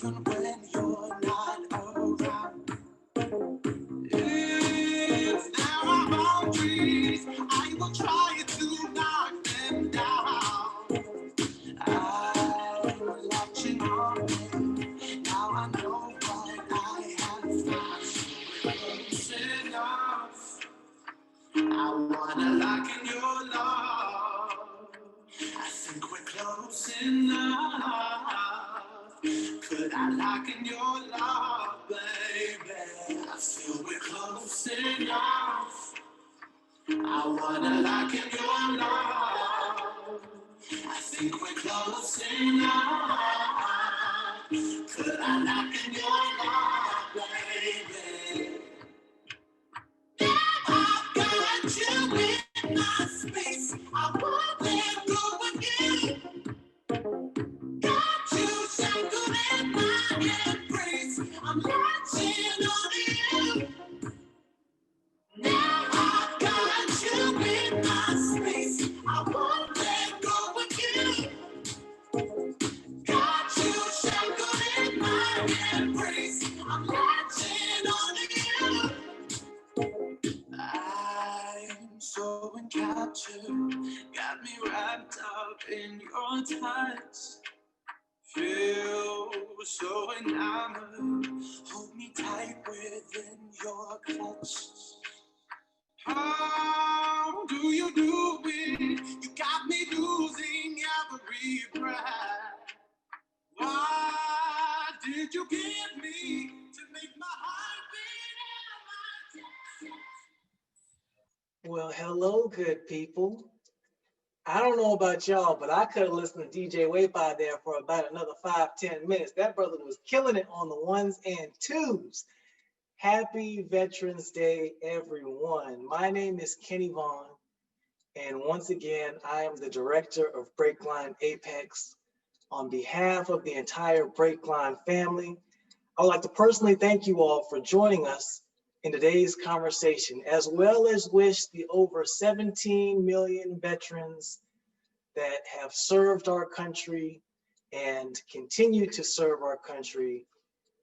even when you're not around. If there are boundaries, I will try to knock them down. I'm watching on me. Now I know what I have lost. Close enough. I wanna lock in your love. I think we're close enough. Could I lock in your love, baby? I feel we're close enough. I wanna lock in your love. I think we're close enough. Could I lock in your love, baby? I've got you in my space. I won't let go again. Got you shackled in my embrace. I'm latching on to you. Now I've got you in my space. I won't let go again. Got you shackled in my embrace. I'm latching on to you. I'm so encaptured, got me wrapped up in your touch. Feel so enamored, hold me tight within your clutch. How do you do it? You got me losing every breath. Why did you give me to make my heart beat out my chest? Well, hello, good people. I don't know about y'all, but I could have listened to DJ Wape out there for about another 5-10 minutes. That brother was killing it on the ones and twos. Happy Veterans Day, everyone. My name is Kenny Vaughn, and once again, I am the director of BreakLine Apex. On behalf of the entire BreakLine family, I would like to personally thank you all for joining us in today's conversation, as well as wish the over 17 million veterans that have served our country and continue to serve our country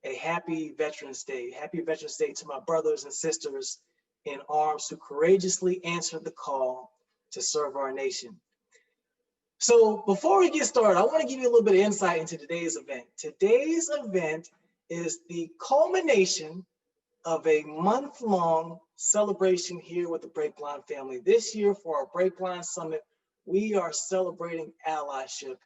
a happy Veterans Day. Happy Veterans Day to my brothers and sisters in arms who courageously answered the call to serve our nation. So before we get started, I want to give you a little bit of insight into today's event. Today's event is the culmination of a month-long celebration here with the BreakLine family. This year for our BreakLine Summit, we are celebrating allyship.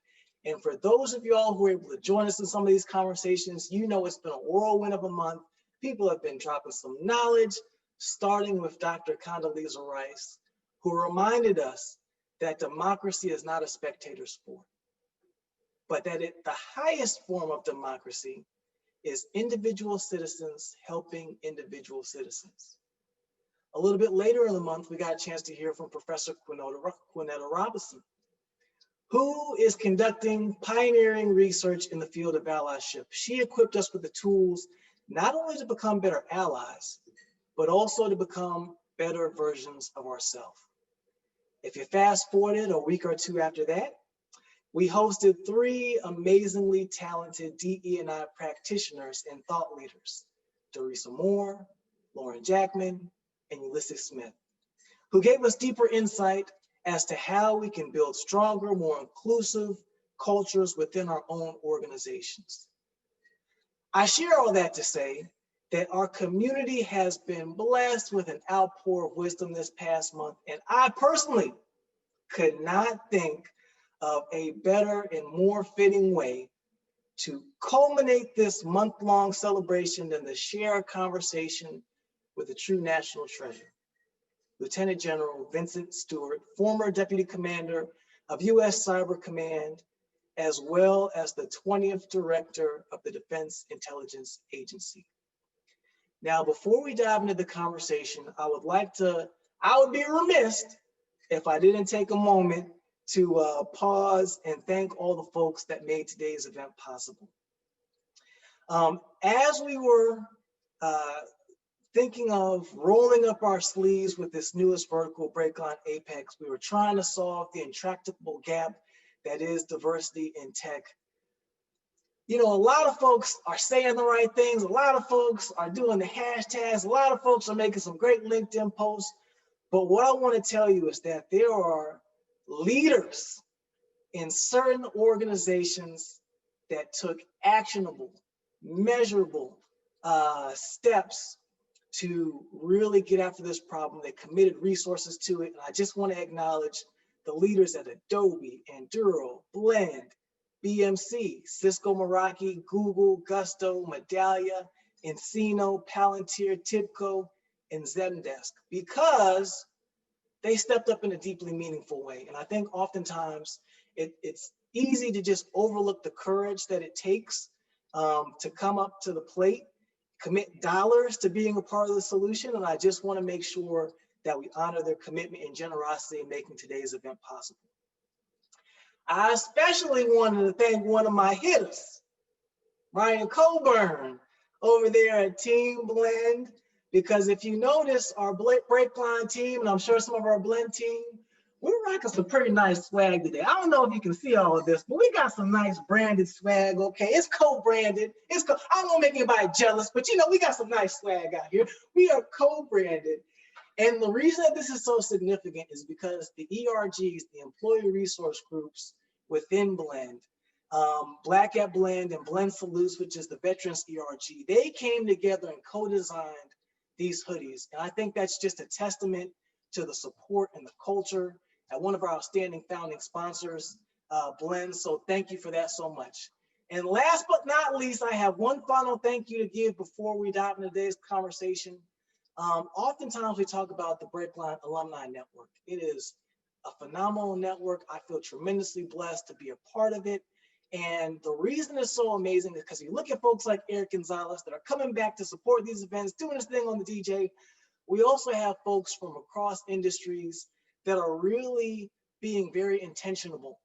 And for those of y'all who are able to join us in some of these conversations, you know it's been a whirlwind of a month. People have been dropping some knowledge, starting with Dr. Condoleezza Rice, who reminded us that democracy is not a spectator sport, but that the highest form of democracy is individual citizens helping individual citizens. A little bit later in the month, we got a chance to hear from Professor Quinetta Robinson, who is conducting pioneering research in the field of allyship. She equipped us with the tools not only to become better allies, but also to become better versions of ourselves. If you fast forwarded a week or two after that, we hosted 3 amazingly talented DE&I practitioners and thought leaders, Teresa Moore, Lauren Jackman, and Ulysses Smith, who gave us deeper insight as to how we can build stronger, more inclusive cultures within our own organizations. I share all that to say that our community has been blessed with an outpour of wisdom this past month, and I personally could not think of a better and more fitting way to culminate this month-long celebration than to share a conversation with a true national treasure, Lieutenant General Vincent Stewart, former Deputy Commander of U.S. Cyber Command, as well as the 20th Director of the Defense Intelligence Agency. Now, before we dive into the conversation, I would be remiss if I didn't take a moment to pause and thank all the folks that made today's event possible. As we were thinking of rolling up our sleeves with this newest vertical, BreakLine Apex, we were trying to solve the intractable gap that is diversity in tech. You know, a lot of folks are saying the right things. A lot of folks are doing the hashtags. A lot of folks are making some great LinkedIn posts. But what I want to tell you is that there are leaders in certain organizations that took actionable, measurable steps to really get after this problem. They committed resources to it. And I just want to acknowledge the leaders at Adobe, Enduro, Blend, BMC, Cisco Meraki, Google, Gusto, Medallia, Encino, Palantir, Tibco, and Zendesk, because they stepped up in a deeply meaningful way. And I think oftentimes it's easy to just overlook the courage that it takes to come up to the plate, commit dollars to being a part of the solution. And I just want to make sure that we honor their commitment and generosity in making today's event possible. I especially wanted to thank one of my hitters, Ryan Coburn, over there at Team Blend, because if you notice our BreakLine team, and I'm sure some of our Blend team, we're rocking some pretty nice swag today. I don't know if you can see all of this, but we got some nice branded swag, okay? It's co-branded. I don't want to make anybody jealous, but you know, we got some nice swag out here. We are co-branded. And the reason that this is so significant is because the ERGs, the employee resource groups within Blend, Black at Blend and Blend Salutes, which is the Veterans ERG, they came together and co-designed these hoodies. And I think that's just a testament to the support and the culture at one of our outstanding founding sponsors, Blend. So thank you for that so much. And last but not least, I have one final thank you to give before we dive into today's conversation. Oftentimes we talk about the BreakLine Alumni Network. It is a phenomenal network. I feel tremendously blessed to be a part of it. And the reason it's so amazing is because you look at folks like Eric Gonzalez that are coming back to support these events, doing this thing on the DJ. We also have folks from across industries that are really being very intentional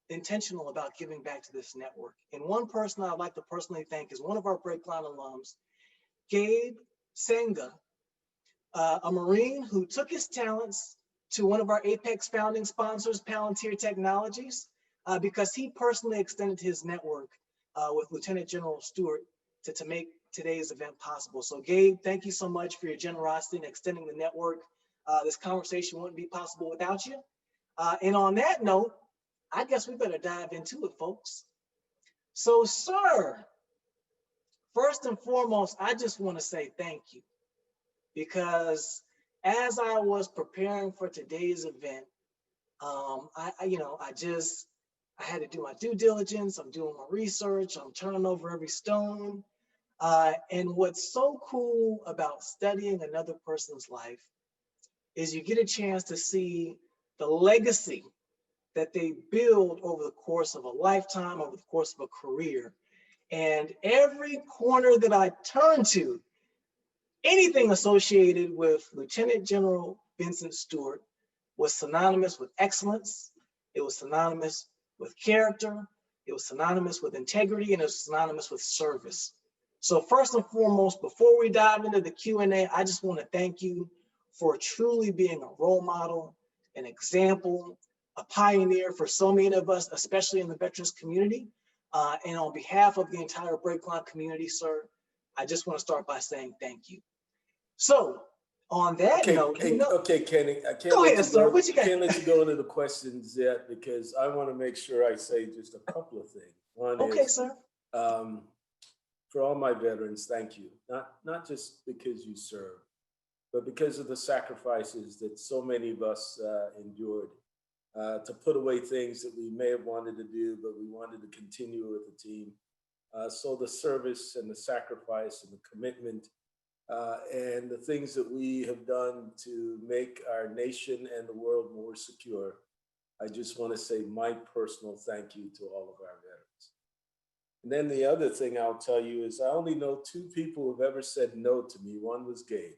about giving back to this network. And one person I'd like to personally thank is one of our BreakLine alums, Gabe Senga, a Marine who took his talents to one of our Apex founding sponsors, Palantir Technologies, because he personally extended his network with Lieutenant General Stewart to make today's event possible. So Gabe, thank you so much for your generosity in extending the network. This conversation wouldn't be possible without you. And on that note, I guess we better dive into it, folks. So sir, first and foremost, I just want to say thank you, because as I was preparing for today's event, I had to do my due diligence. I'm doing my research. I'm turning over every stone. And what's so cool about studying another person's life is you get a chance to see the legacy that they build over the course of a lifetime, over the course of a career. And every corner that I turn to, anything associated with Lieutenant General Vincent Stewart was synonymous with excellence. It was synonymous with character. It was synonymous with integrity, and it was synonymous with service. So first and foremost, before we dive into the Q&A, I just want to thank you for truly being a role model, an example, a pioneer for so many of us, especially in the veterans community. And on behalf of the entire BreakLine community, sir, I just want to start by saying thank you. So on that note, okay, Kenny, I can't go let ahead, you sir. go. What you got? Can't let you go into the questions yet, because I want to make sure I say just a couple of things. One is, sir. For all my veterans, thank you. Not just because you served, but because of the sacrifices that so many of us endured to put away things that we may have wanted to do, but we wanted to continue with the team. So the service and the sacrifice and the commitment and the things that we have done to make our nation and the world more secure, I just want to say my personal thank you to all of our veterans. And then the other thing I'll tell you is I only know 2 people who've ever said no to me. One was Gabe.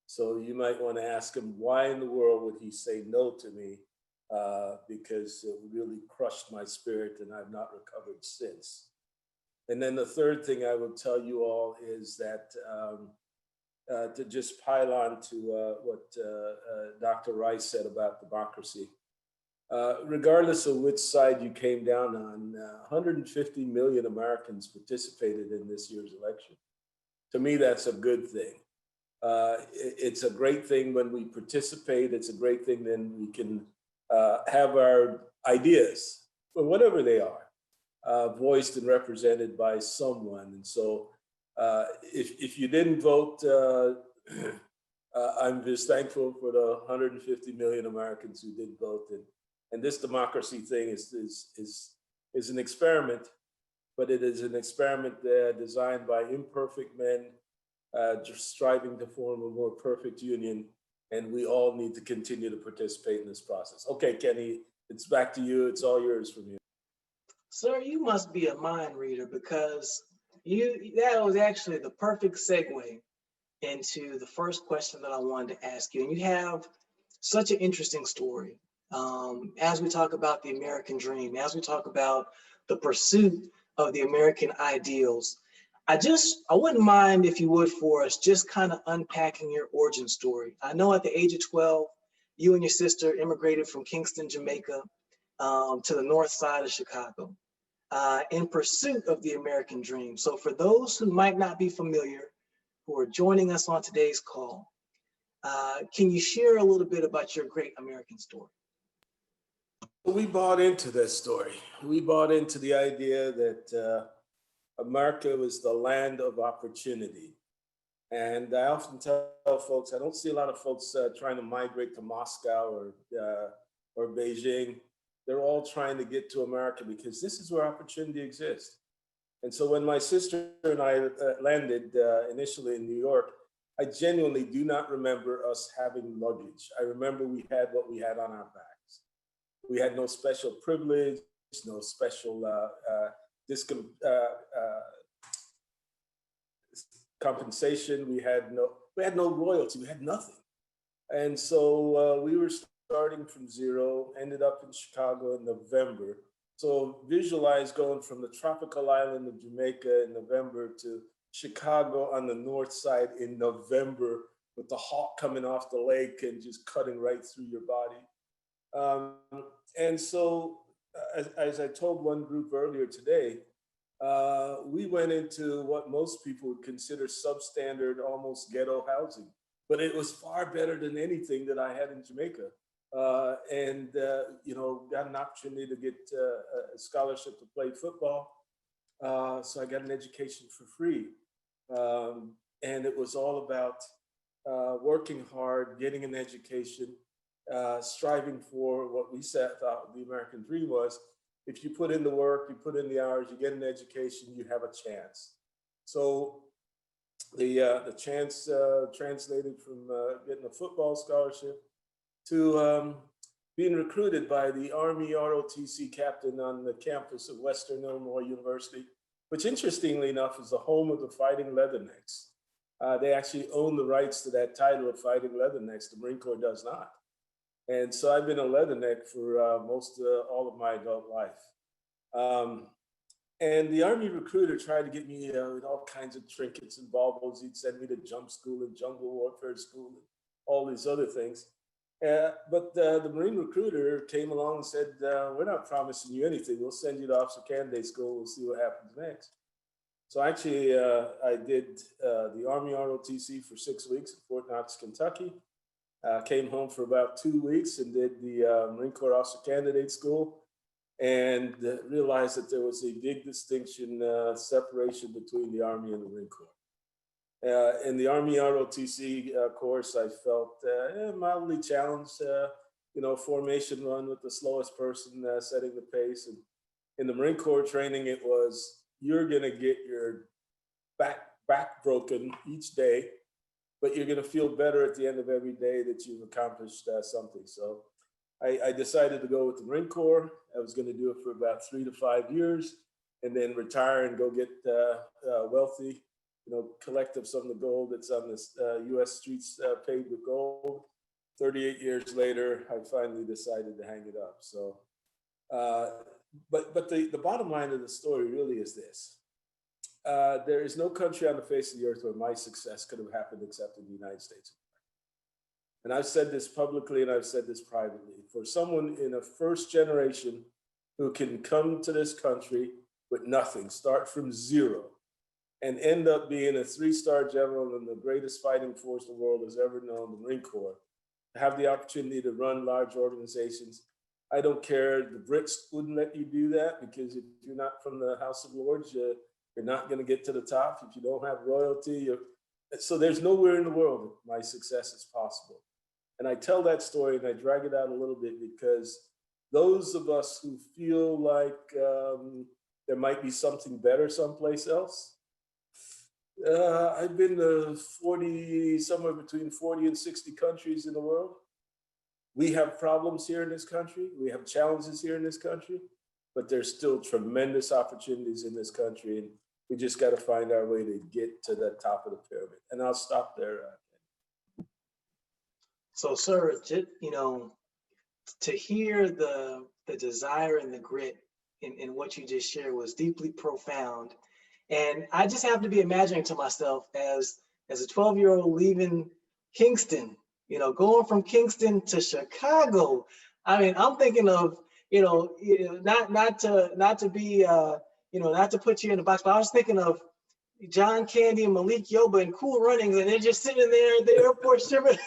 So you might want to ask him, why in the world would he say no to me? Because it really crushed my spirit and I've not recovered since. And then the third thing I will tell you all is that to just pile on to what Dr. Rice said about democracy. Regardless of which side you came down on, 150 million Americans participated in this year's election. To me, that's a good thing. It's a great thing when we participate. It's a great thing then we can have our ideas, or whatever they are, voiced and represented by someone. And so if you didn't vote, I'm just thankful for the 150 million Americans who did vote. And this democracy thing is an experiment, but it is an experiment designed by imperfect men just striving to form a more perfect union. And we all need to continue to participate in this process. Okay, Kenny, it's back to you. It's all yours from you. Sir, you must be a mind reader because that was actually the perfect segue into the first question that I wanted to ask you. And you have such an interesting story. As we talk about the American dream, as we talk about the pursuit of the American ideals, I wouldn't mind if you would for us just kind of unpacking your origin story. I know at the age of 12, you and your sister immigrated from Kingston, Jamaica, to the north side of Chicago in pursuit of the American dream. So for those who might not be familiar, who are joining us on today's call, can you share a little bit about your great American story? We bought into this story. We bought into the idea that America was the land of opportunity. And I often tell folks, I don't see a lot of folks trying to migrate to Moscow or Beijing. They're all trying to get to America because this is where opportunity exists. And so when my sister and I landed initially in New York, I genuinely do not remember us having luggage. I remember we had what we had on our backs. We had no special privilege, no special compensation. We had no royalty. We had nothing. And so we were starting from zero, ended up in Chicago in November. So visualize going from the tropical island of Jamaica in November to Chicago on the north side in November with the hawk coming off the lake and just cutting right through your body. And so, as I told one group earlier today, we went into what most people would consider substandard, almost ghetto housing, but it was far better than anything that I had in Jamaica. And got an opportunity to get a scholarship to play football. So I got an education for free. And it was all about working hard, getting an education, striving for what we thought the American dream was. If you put in the work, you put in the hours, you get an education, you have a chance. So the chance translated from getting a football scholarship to being recruited by the Army ROTC captain on the campus of Western Illinois University, which interestingly enough is the home of the Fighting Leathernecks. They actually own the rights to that title of Fighting Leathernecks. The Marine Corps does not. And so I've been a Leatherneck for all of my adult life. And the Army recruiter tried to get me with all kinds of trinkets and baubles. He'd send me to jump school and jungle warfare school and all these other things. But the Marine recruiter came along and said, we're not promising you anything. We'll send you to officer candidate school. We'll see what happens next. So actually, I did the Army ROTC for 6 weeks at Fort Knox, Kentucky. Came home for about 2 weeks and did the Marine Corps Officer Candidate School and realized that there was a big distinction, separation between the Army and the Marine Corps. In the Army ROTC course, I felt mildly challenged, formation run with the slowest person setting the pace. And in the Marine Corps training, it was, you're gonna get your back broken each day, but you're going to feel better at the end of every day that you've accomplished something. So I decided to go with the Marine Corps. I was going to do it for about 3 to 5 years and then retire and go get wealthy, collect up some of the gold that's on this US streets paved with gold. 38 years later, I finally decided to hang it up. So, but the bottom line of the story really is this. There is no country on the face of the earth where my success could have happened except in the United States. And I've said this publicly and I've said this privately, for someone in a first generation who can come to this country with nothing, start from zero, and end up being a 3-star general in the greatest fighting force the world has ever known, the Marine Corps, to have the opportunity to run large organizations. I don't care, the Brits wouldn't let you do that, because if you're not from the House of Lords, you're not going to get to the top. If you don't have royalty, so there's nowhere in the world that my success is possible. And I tell that story and I drag it out a little bit because those of us who feel like there might be something better someplace else, I've been to 40, somewhere between 40 and 60 countries in the world. We have problems here in this country. We have challenges here in this country, but there's still tremendous opportunities in this country. And we just got to find our way to get to the top of the pyramid. And I'll stop there. So, sir, to hear the desire and the grit in what you just shared was deeply profound. And I just have to be imagining to myself as a 12-year-old leaving Kingston, going from Kingston to Chicago. I mean, I'm thinking of, not to be, not to put you in the box, but I was thinking of John Candy and Malik Yoba and Cool Runnings, and they're just sitting there at the airport shipping.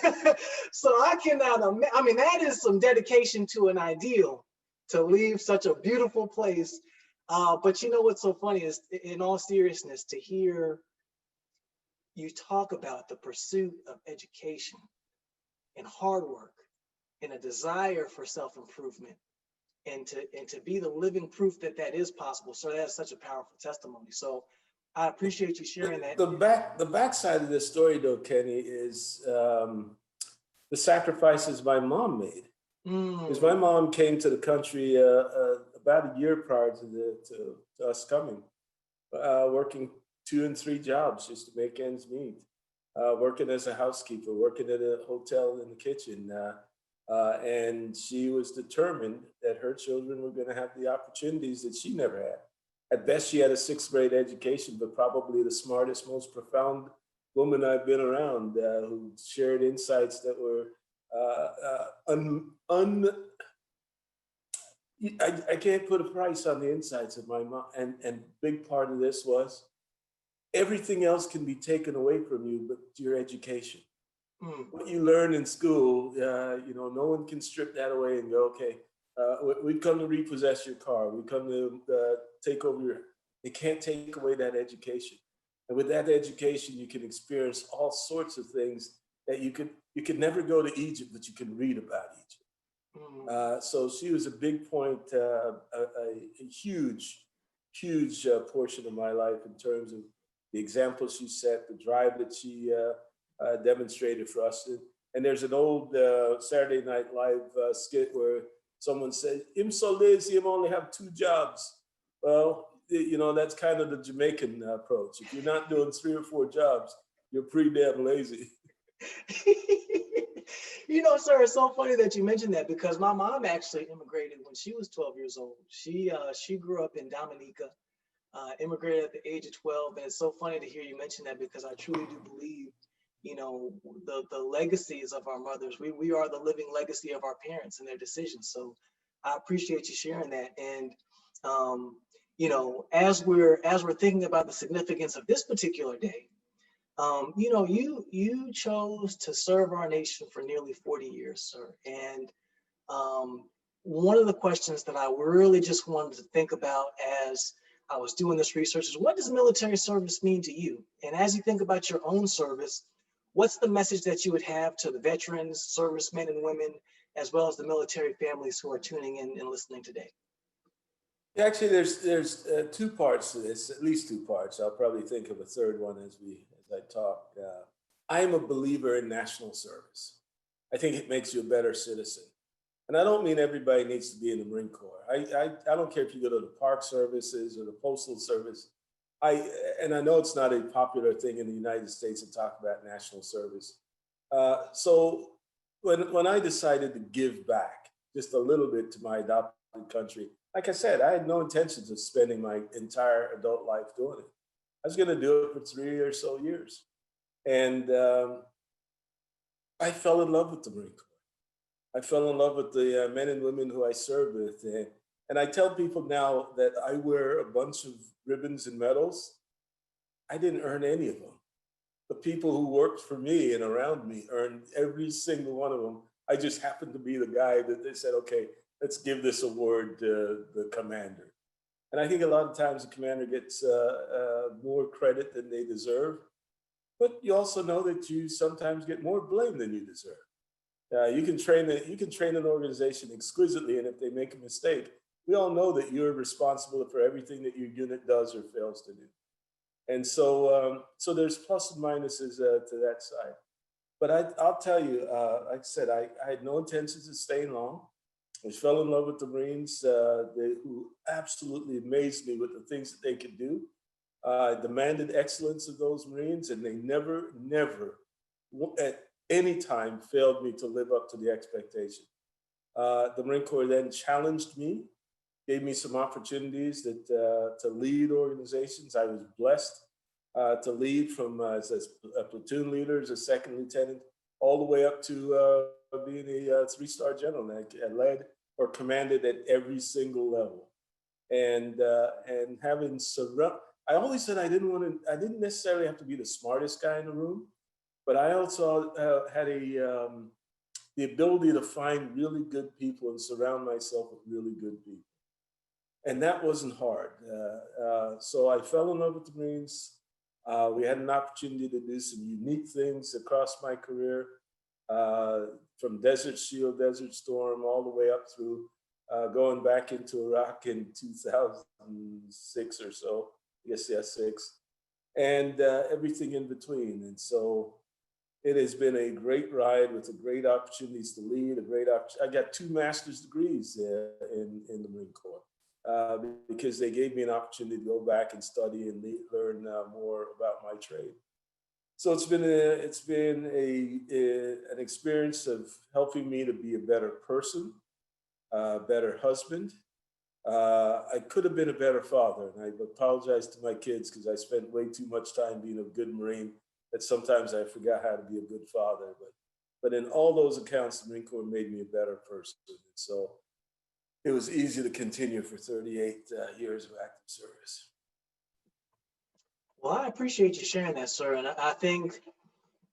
So I cannot imagine. I mean, that is some dedication to an ideal, to leave such a beautiful place. But what's so funny is, in all seriousness, to hear you talk about the pursuit of education and hard work and a desire for self-improvement, and to be the living proof that is possible. So that's such a powerful testimony. So I appreciate you sharing that. The backside of this story, though, Kenny, is the sacrifices my mom made. Because my mom came to the country about a year prior to us coming, working 2 and 3 jobs just to make ends meet, working as a housekeeper, working at a hotel in the kitchen. And she was determined that her children were going to have the opportunities that she never had. At best, she had a 6th grade education, but probably the smartest, most profound woman I've been around, who shared insights that were I can't put a price on the insights of my mom. And big part of this was everything else can be taken away from you, but your education. What you learn in school, no one can strip that away and go, okay, we've come to repossess your car. We come to take over they can't take away that education. And with that education, you can experience all sorts of things that you could never go to Egypt, but you can read about Egypt. So she was a big point, a huge portion of my life in terms of the example she set, the drive that she demonstrated for us. And there's an old Saturday Night Live skit where someone said, "I'm so lazy, I only have 2 jobs." Well, that's kind of the Jamaican approach. If you're not doing 3 or 4 jobs, you're pretty damn lazy. Sir, it's so funny that you mentioned that, because my mom actually immigrated when she was 12 years old. She grew up in Dominica, immigrated at the age of 12. And it's so funny to hear you mention that, because I truly do believe, the legacies of our mothers. We are the living legacy of our parents and their decisions. So I appreciate you sharing that. And as we're thinking about the significance of this particular day, you chose to serve our nation for nearly 40 years, sir. And one of the questions that I really just wanted to think about as I was doing this research is, what does military service mean to you? And as you think about your own service, what's the message that you would have to the veterans, servicemen and women, as well as the military families who are tuning in and listening today? Actually, there's 2 parts to this, at least 2 parts. I'll probably think of a 3rd one as I talk. I am a believer in national service. I think it makes you a better citizen. And I don't mean everybody needs to be in the Marine Corps. I don't care if you go to the Park Services or the Postal Service. And I know it's not a popular thing in the United States to talk about national service. So when I decided to give back just a little bit to my adopted country, like I said, I had no intentions of spending my entire adult life doing it. I was going to do it for 3 or so years. And I fell in love with the Marine Corps. I fell in love with the men and women who I served with. And I tell people now that I wear a bunch of ribbons and medals. I didn't earn any of them. The people who worked for me and around me earned every single one of them. I just happened to be the guy that they said, okay, let's give this award to the commander. And I think a lot of times the commander gets more credit than they deserve. But you also know that you sometimes get more blame than you deserve. You can train an organization exquisitely, and if they make a mistake, we all know that you're responsible for everything that your unit does or fails to do. And so there's plus and minuses to that side. But I'll tell you, like I said, I had no intentions of staying long. I fell in love with the Marines, who absolutely amazed me with the things that they could do. I demanded excellence of those Marines, and they never at any time failed me to live up to the expectation. The Marine Corps then challenged me, gave me some opportunities to lead organizations. I was blessed to lead from as a platoon leader, as a second lieutenant, all the way up to being a three-star general. I led or commanded at every single level, and having I always said I didn't necessarily have to be the smartest guy in the room, but I also had the ability to find really good people and surround myself with really good people. And that wasn't hard. So I fell in love with the Marines. We had an opportunity to do some unique things across my career, from Desert Shield, Desert Storm, all the way up through going back into Iraq in 2006 or so, I guess, yeah, 6, and everything in between. And so it has been a great ride with great opportunities to lead, I got 2 master's degrees in the Marine Corps because they gave me an opportunity to go back and study and learn more about my trade. So it's been an experience of helping me to be a better person, a better husband. I could have been a better father, and I apologize to my kids because I spent way too much time being a good Marine that sometimes I forgot how to be a good father. But in all those accounts, the Marine Corps made me a better person. And so it was easy to continue for 38 years of active service. Well, I appreciate you sharing that, sir. And I think,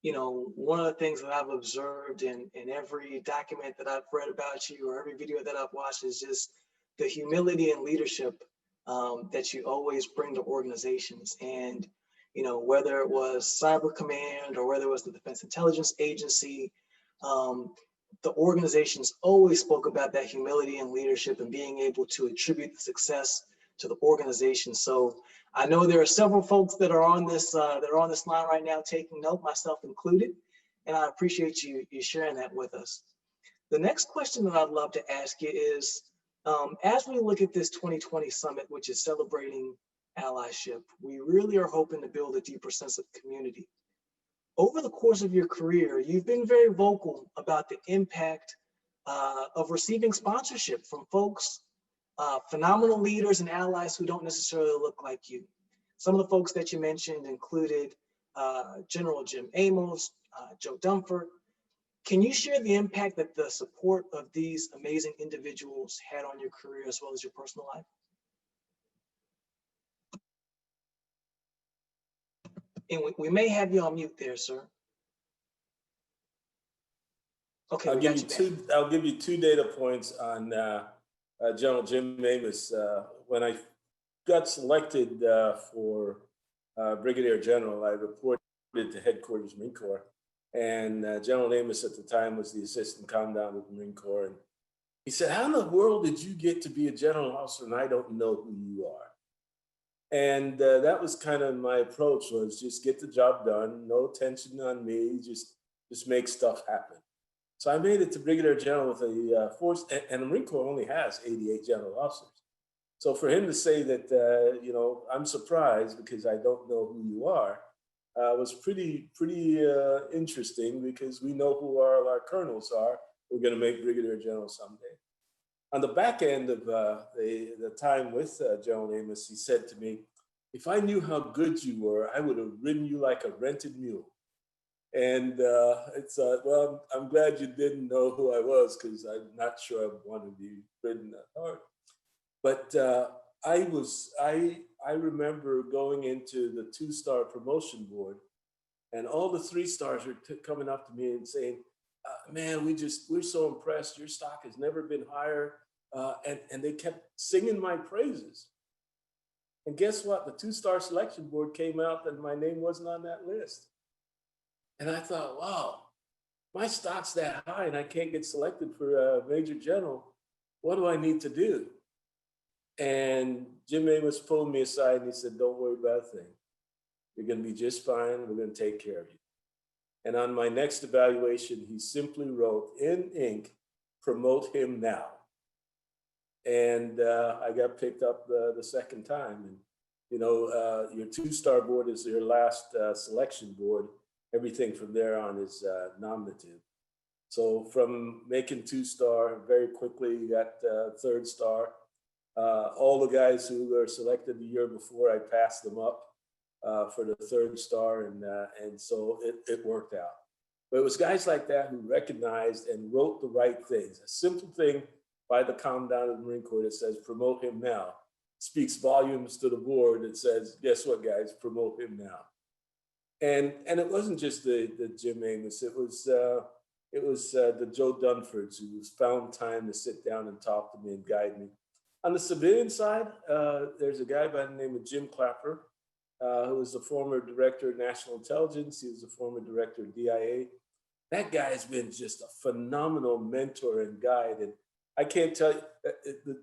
one of the things that I've observed in every document that I've read about you or every video that I've watched is just the humility and leadership that you always bring to organizations. And, whether it was Cyber Command or whether it was the Defense Intelligence Agency, the organizations always spoke about that humility and leadership and being able to attribute the success to the organization. So I know there are several folks that are on this line right now taking note, myself included, and I appreciate you sharing that with us. The next question that I'd love to ask you is, as we look at this 2020 summit, which is celebrating allyship, we really are hoping to build a deeper sense of community. Over the course of your career, you've been very vocal about the impact of receiving sponsorship from folks, phenomenal leaders and allies who don't necessarily look like you. Some of the folks that you mentioned included General Jim Amos, Joe Dunford. Can you share the impact that the support of these amazing individuals had on your career as well as your personal life? And we may have you on mute there, sir. Okay, I'll give you 2 data points on General Jim Amos. When I got selected for Brigadier General, I reported to Headquarters Marine Corps, and General Amos at the time was the Assistant Commandant of the Marine Corps. And he said, "How in the world did you get to be a general officer and I don't know who you are?" And that was kind of my approach, was just get the job done, no attention on me, just make stuff happen. So I made it to Brigadier General with a force, and the Marine Corps only has 88 general officers. So for him to say that, I'm surprised because I don't know who you are, was pretty interesting, because we know who our colonels are. We're going to make Brigadier General someday. On the back end of the time with General Amos, he said to me, "If I knew how good you were, I would have ridden you like a rented mule." And well, I'm glad you didn't know who I was because I'm not sure I want to be written that hard. But I remember going into the 2-star promotion board, and all the 3-stars were coming up to me and saying, "Man, we're so impressed. Your stock has never been higher," and they kept singing my praises. And guess what? The 2-star selection board came out, and my name wasn't on that list. And I thought, wow, my stock's that high, and I can't get selected for a major general. What do I need to do? And Jim Amos pulled me aside and he said, "Don't worry about a thing. You're going to be just fine. We're going to take care of you." And on my next evaluation, he simply wrote in ink, "Promote him now." And I got picked up the second time. And, your 2-star board is your last selection board. Everything from there on is nominative. So from making 2-star, very quickly got 3rd star. All the guys who were selected the year before, I passed them up for the 3rd star, and so it worked out. But it was guys like that who recognized and wrote the right things. A simple thing by the commandant of the Marine Corps that says, "Promote him now," speaks volumes to the board that says, "Guess what, guys? Promote him now." And it wasn't just the Jim Amos. It was the Joe Dunfords who found time to sit down and talk to me and guide me. On the civilian side, there's a guy by the name of Jim Clapper, who was the former director of national intelligence. He was the former director of DIA. That guy has been just a phenomenal mentor and guide. And I can't tell you,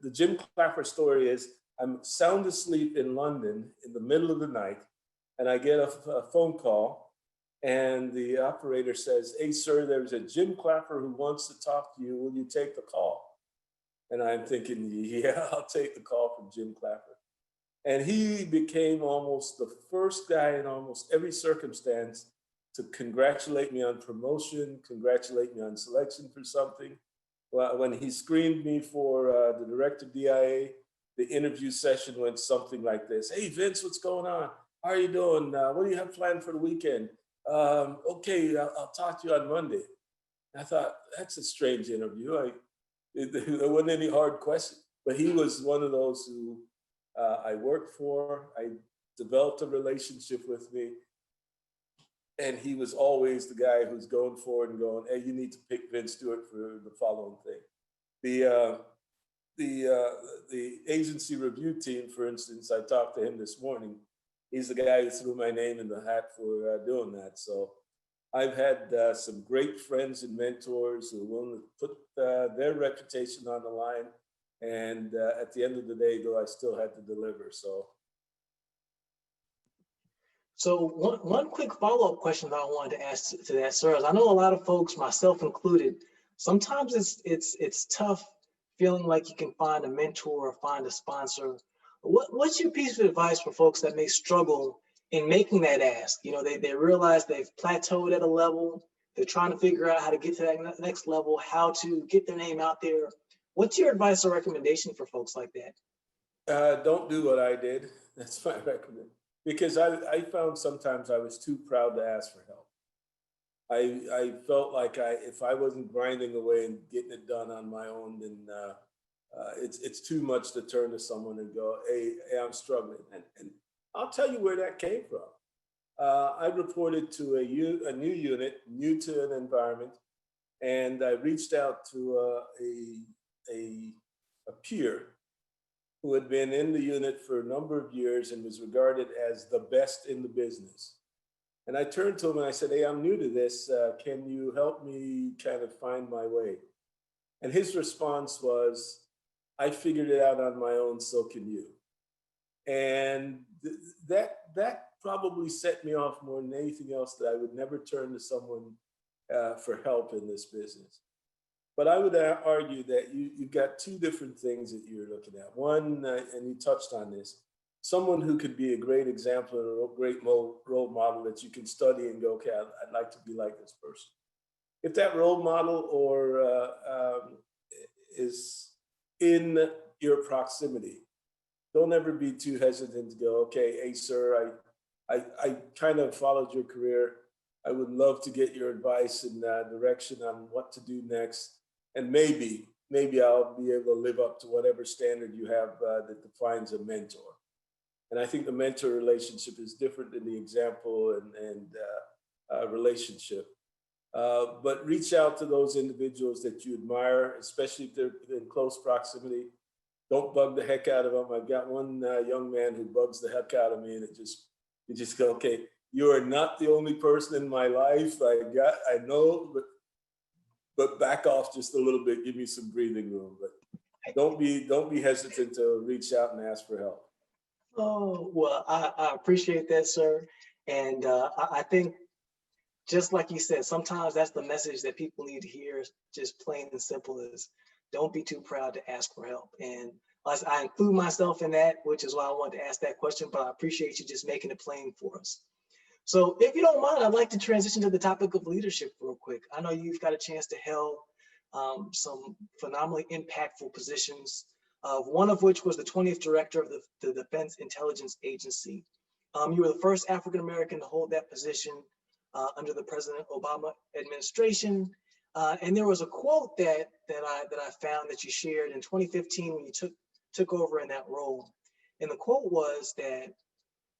the Jim Clapper story is, I'm sound asleep in London in the middle of the night, and I get a phone call, and the operator says, "Hey, sir, there's a Jim Clapper who wants to talk to you. Will you take the call?" And I'm thinking, yeah, I'll take the call from Jim Clapper. And he became almost the first guy in almost every circumstance to congratulate me on promotion, congratulate me on selection for something. Well, when he screened me for the director of DIA, the interview session went something like this: "Hey, Vince, what's going on? How are you doing? What do you have planned for the weekend? Okay, I'll talk to you on Monday." I thought, that's a strange interview. There wasn't any hard questions, but he was one of those who I worked for. I developed a relationship with me, and he was always the guy who's going forward and going, "Hey, you need to pick Vince Stewart for the following thing." The agency review team, for instance, I talked to him this morning. He's the guy who threw my name in the hat for doing that. So I've had some great friends and mentors who are willing to put their reputation on the line. And at the end of the day, though, I still had to deliver. So one quick follow-up question that I wanted to ask to that, sir, is I know a lot of folks, myself included, sometimes it's tough feeling like you can find a mentor or find a sponsor. What's your piece of advice for folks that may struggle in making that ask? They realize they've plateaued at a level, they're trying to figure out how to get to that next level, how to get their name out there. What's your advice or recommendation for folks like that? Don't do what I did. That's my recommendation. Because I found sometimes I was too proud to ask for help. I felt like if I wasn't grinding away and getting it done on my own, then it's too much to turn to someone and go, hey, I'm struggling. And I'll tell you where that came from. I reported to a new unit, new to an environment, and I reached out to a peer who had been in the unit for a number of years and was regarded as the best in the business. And I turned to him and I said, hey, I'm new to this. Can you help me kind of find my way? And his response was, I figured it out on my own, so can you. And that probably set me off more than anything else, that I would never turn to someone for help in this business. But I would argue that you've got two different things that you're looking at. One, and you touched on this, someone who could be a great example or a great role model that you can study and go, okay, I'd like to be like this person. If that role model is in your proximity, don't ever be too hesitant to go, okay, hey, sir, I kind of followed your career. I would love to get your advice and direction on what to do next. And maybe I'll be able to live up to whatever standard you have that defines a mentor. And I think the mentor relationship is different than the example and relationship. But reach out to those individuals that you admire, especially if they're in close proximity. Don't bug the heck out of them. I've got one young man who bugs the heck out of me, and you just go, okay, you are not the only person in my life. I know, but back off just a little bit. Give me some breathing room. But don't be hesitant to reach out and ask for help. Oh, well, I appreciate that, sir. And I think, just like you said, sometimes that's the message that people need to hear, just plain and simple, is don't be too proud to ask for help. And I include myself in that, which is why I wanted to ask that question, but I appreciate you just making it plain for us. So if you don't mind, I'd like to transition to the topic of leadership real quick. I know you've got a chance to held some phenomenally impactful positions, one of which was the 20th director of the Defense Intelligence Agency. You were the first African-American to hold that position under the President Obama administration. And there was a quote that I found that you shared in 2015 when you took over in that role. And the quote was that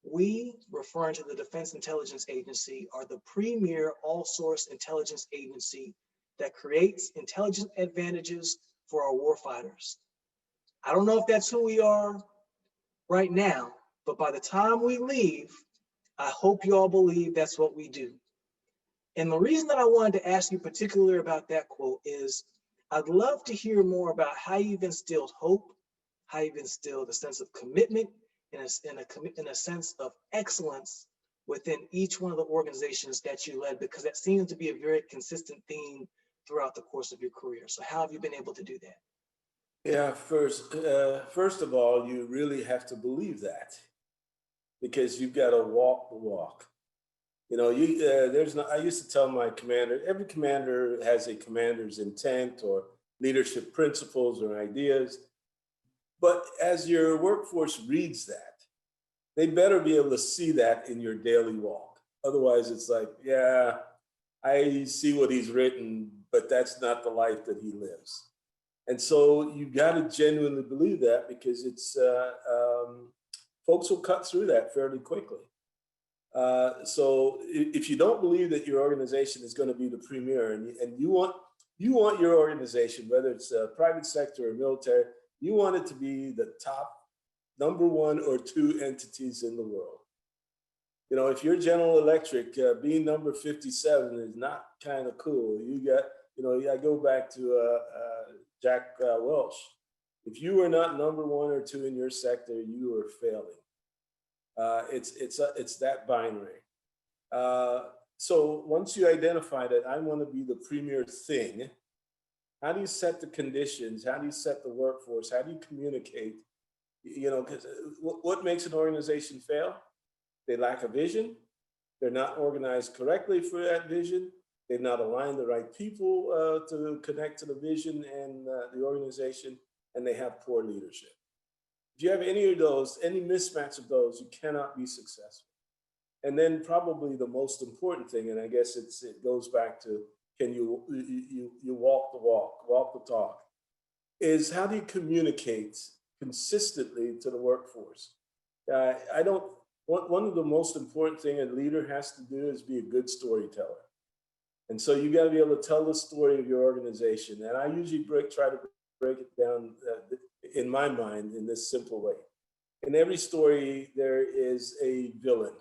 we, referring to the Defense Intelligence Agency, are the premier all-source intelligence agency that creates intelligence advantages for our warfighters. I don't know if that's who we are right now, but by the time we leave, I hope you all believe that's what we do. And the reason that I wanted to ask you particularly about that quote is I'd love to hear more about how you've instilled hope, how you've instilled a sense of commitment and a sense of excellence within each one of the organizations that you led, because that seems to be a very consistent theme throughout the course of your career. So how have you been able to do that? Yeah, first of all, you really have to believe that, because you've got to walk the walk. You know, I used to tell my commander, every commander has a commander's intent or leadership principles or ideas. But as your workforce reads that, they better be able to see that in your daily walk. Otherwise, it's like, yeah, I see what he's written, but that's not the life that he lives. And so you got to genuinely believe that, because it's folks will cut through that fairly quickly. So if you don't believe that your organization is going to be the premier, and you want your organization, whether it's a private sector or military, you want it to be the top number 1 or 2 entities in the world. You know, if you're General Electric, being number 57 is not kind of cool. You got to go back to Jack Welch. If you are not number 1 or 2 in your sector, you are failing. It's that binary. So once you identify that I want to be the premier thing, how do you set the conditions? How do you set the workforce? How do you communicate? You know, because what makes an organization fail? They lack a vision. They're not organized correctly for that vision. They've not aligned the right people to connect to the vision and the organization, and they have poor leadership. If you have any of those, any mismatch of those, you cannot be successful. And then probably the most important thing, and I guess it goes back to, can you walk the walk, walk the talk, is how do you communicate consistently to the workforce? One of the most important thing a leader has to do is be a good storyteller. And so you got to be able to tell the story of your organization. And I usually try to break it down in my mind in this simple way. In every story, there is a villain.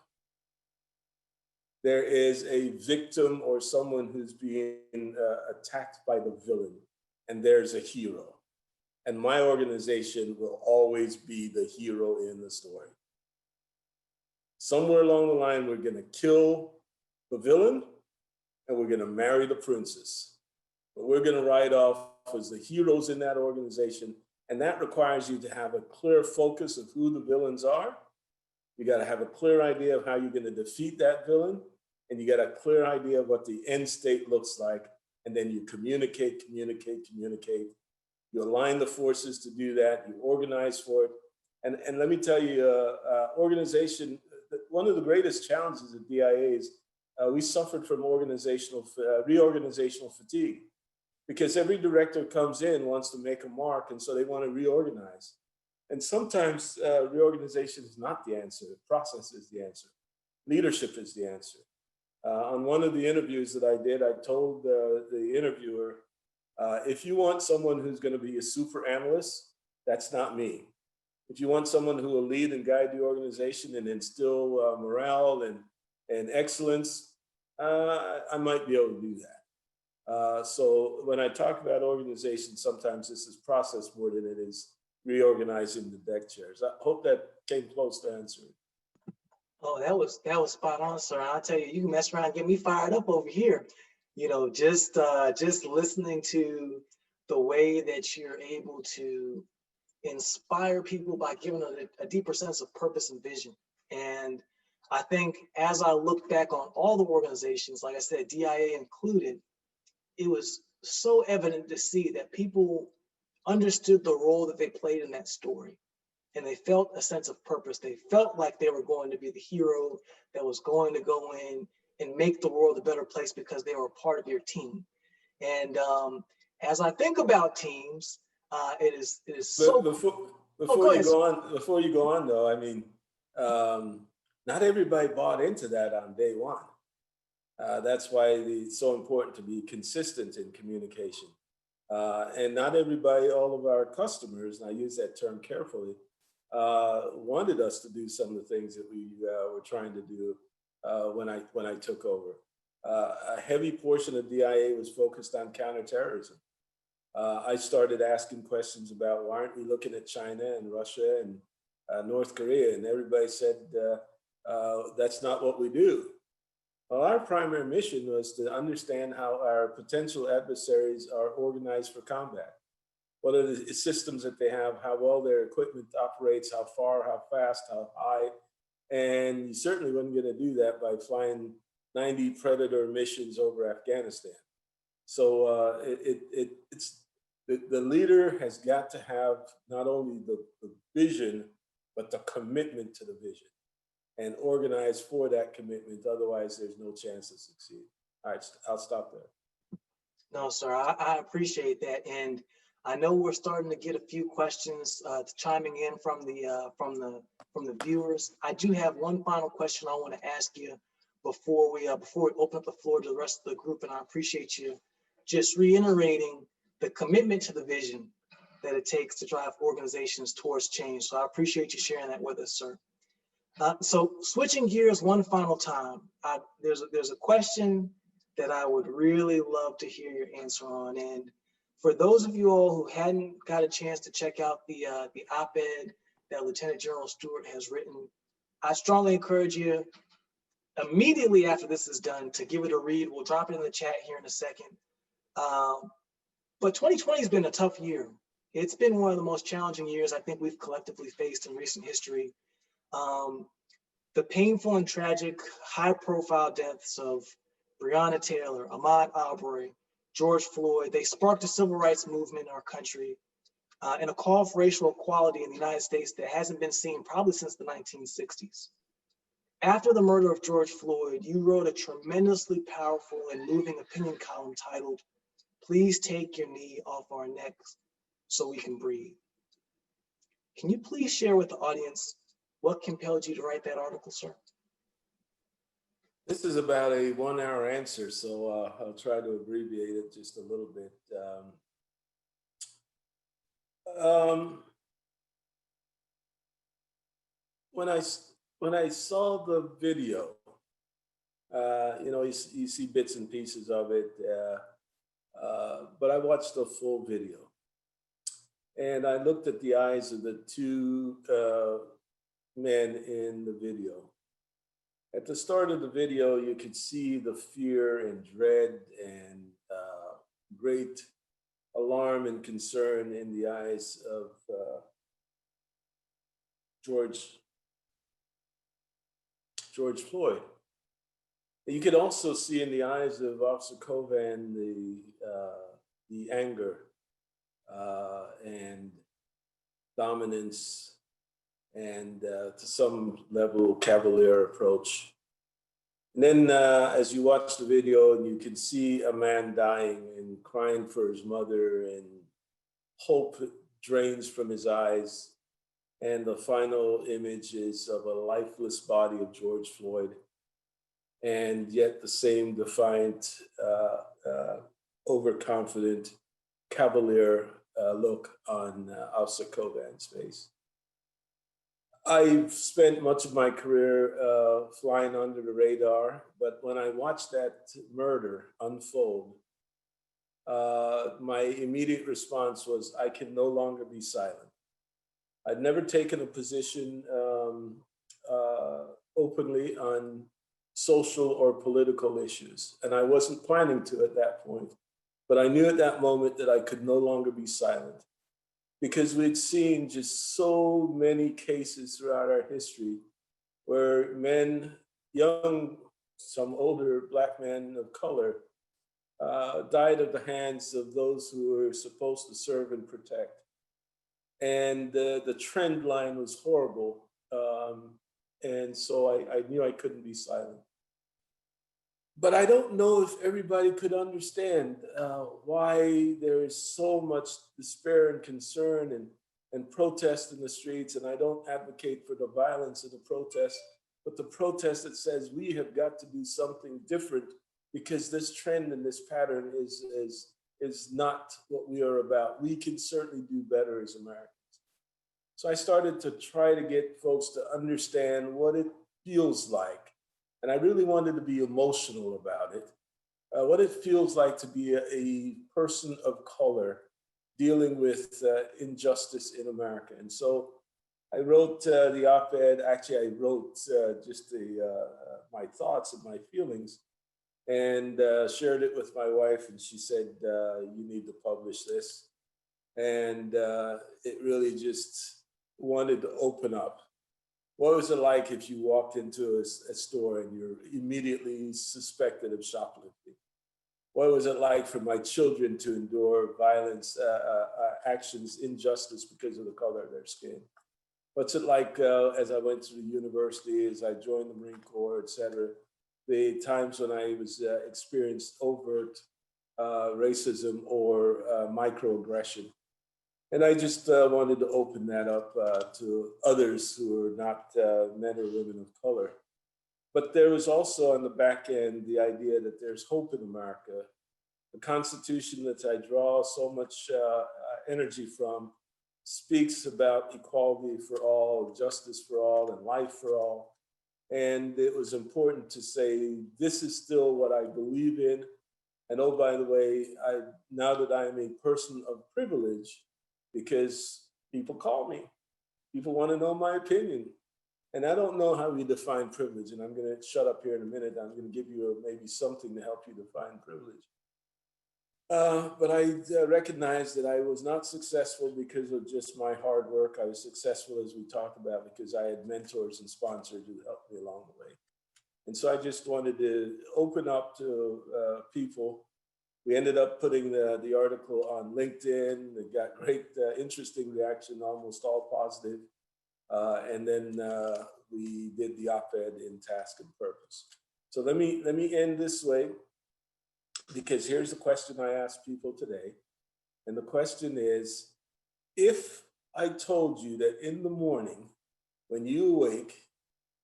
There is a victim or someone who's being attacked by the villain, and there's a hero. And my organization will always be the hero in the story. Somewhere along the line, we're going to kill the villain, and we're going to marry the princess. But we're going to ride off as the heroes in that organization. And that requires you to have a clear focus of who the villains are. You got to have a clear idea of how you're going to defeat that villain. And you got a clear idea of what the end state looks like. And then you communicate. You align the forces to do that. You organize for it. And let me tell you, organization, one of the greatest challenges of DIA is we suffered from reorganizational fatigue, because every director comes in, wants to make a mark, and so they want to reorganize. And sometimes reorganization is not the answer. Process is the answer. Leadership is the answer. On one of the interviews that I did, I told the interviewer, if you want someone who's going to be a super analyst, that's not me. If you want someone who will lead and guide the organization and instill morale and excellence, I might be able to do that. So when I talk about organization, sometimes this is process more than it is reorganizing the deck chairs. I hope that came close to answering. Oh, that was spot on, sir. I'll tell you, you can mess around and get me fired up over here. You know, just listening to the way that you're able to inspire people by giving a deeper sense of purpose and vision. And I think as I look back on all the organizations, like I said, DIA included, it was so evident to see that people understood the role that they played in that story. And they felt a sense of purpose. They felt like they were going to be the hero that was going to go in and make the world a better place because they were a part of your team. And as I think about teams, it is so. Before you go on though, I mean, not everybody bought into that on day one. That's why it's so important to be consistent in communication. And not everybody, all of our customers, and I use that term carefully, wanted us to do some of the things that we were trying to do when I took over. A heavy portion of DIA was focused on counterterrorism. I started asking questions about why aren't we looking at China and Russia and North Korea, and everybody said that's not what we do. Well, our primary mission was to understand how our potential adversaries are organized for combat. What are the systems that they have, how well their equipment operates, how far, how fast, how high. And you certainly wasn't going to do that by flying 90 Predator missions over Afghanistan. So it's the leader has got to have not only the vision, but the commitment to the vision and organize for that commitment. Otherwise, there's no chance to succeed. All right, I'll stop there. No, sir, I appreciate that. And I know we're starting to get a few questions chiming in from the viewers. I do have one final question I want to ask you before we open up the floor to the rest of the group, and I appreciate you just reiterating the commitment to the vision that it takes to drive organizations towards change. So I appreciate you sharing that with us, sir. So switching gears one final time, there's a question that I would really love to hear your answer on. And for those of you all who hadn't got a chance to check out the op-ed that Lieutenant General Stewart has written, I strongly encourage you immediately after this is done to give it a read. We'll drop it in the chat here in a second. But 2020 has been a tough year. It's been one of the most challenging years I think we've collectively faced in recent history. The painful and tragic high-profile deaths of Breonna Taylor, Ahmaud Arbery, George Floyd, they sparked a civil rights movement in our country and a call for racial equality in the United States that hasn't been seen probably since the 1960s. After the murder of George Floyd, you wrote a tremendously powerful and moving opinion column titled, "Please take your knee off our necks so we can breathe." Can you please share with the audience what compelled you to write that article, sir? This is about a 1-hour answer, so I'll try to abbreviate it just a little bit. When I saw the video, you know, you see bits and pieces of it, but I watched the full video. And I looked at the eyes of the two men in the video. At the start of the video, you could see the fear and dread and great alarm and concern in the eyes of George Floyd. You could also see in the eyes of Officer Covan the anger and dominance and to some level cavalier approach. And then as you watch the video, and you can see a man dying and crying for his mother, and hope drains from his eyes. And the final image is of a lifeless body of George Floyd, and yet the same defiant, overconfident, cavalier look on Officer Coban's face. I've spent much of my career flying under the radar, but when I watched that murder unfold, my immediate response was, I can no longer be silent. I'd never taken a position openly on social or political issues, and I wasn't planning to at that point. But I knew at that moment that I could no longer be silent, because we'd seen just so many cases throughout our history where men, young, some older Black men of color, died at the hands of those who were supposed to serve and protect. And the trend line was horrible. And so I knew I couldn't be silent. But I don't know if everybody could understand why there is so much despair and concern and protest in the streets. And I don't advocate for the violence of the protest, but the protest that says we have got to do something different, because this trend and this pattern is not what we are about. We can certainly do better as Americans. So I started to try to get folks to understand what it feels like. And I really wanted to be emotional about it. What it feels like to be a person of color dealing with injustice in America. And so I wrote the op-ed. Actually, I wrote just my thoughts and my feelings, and shared it with my wife. And she said, you need to publish this. And it really just wanted to open up. What was it like if you walked into a store and you're immediately suspected of shoplifting? What was it like for my children to endure violence, actions, injustice because of the color of their skin? What's it like as I went to the university, as I joined the Marine Corps, et cetera, the times when I was experienced overt racism or microaggression? And I just wanted to open that up to others who are not men or women of color. But there was also on the back end the idea that there's hope in America. The Constitution that I draw so much energy from speaks about equality for all, justice for all, and life for all. And it was important to say, this is still what I believe in. And oh, by the way, now that I am a person of privilege, because people call me, people want to know my opinion. And I don't know how we define privilege, and I'm going to shut up here in a minute. I'm going to give you maybe something to help you define privilege. But I recognize that I was not successful because of just my hard work. I was successful, as we talked about, because I had mentors and sponsors who helped me along the way. And so I just wanted to open up to people. We ended up putting the article on LinkedIn. It got great, interesting reaction, almost all positive. And then we did the op-ed in Task and Purpose. So let me end this way, because here's the question I ask people today. And the question is, if I told you that in the morning when you awake,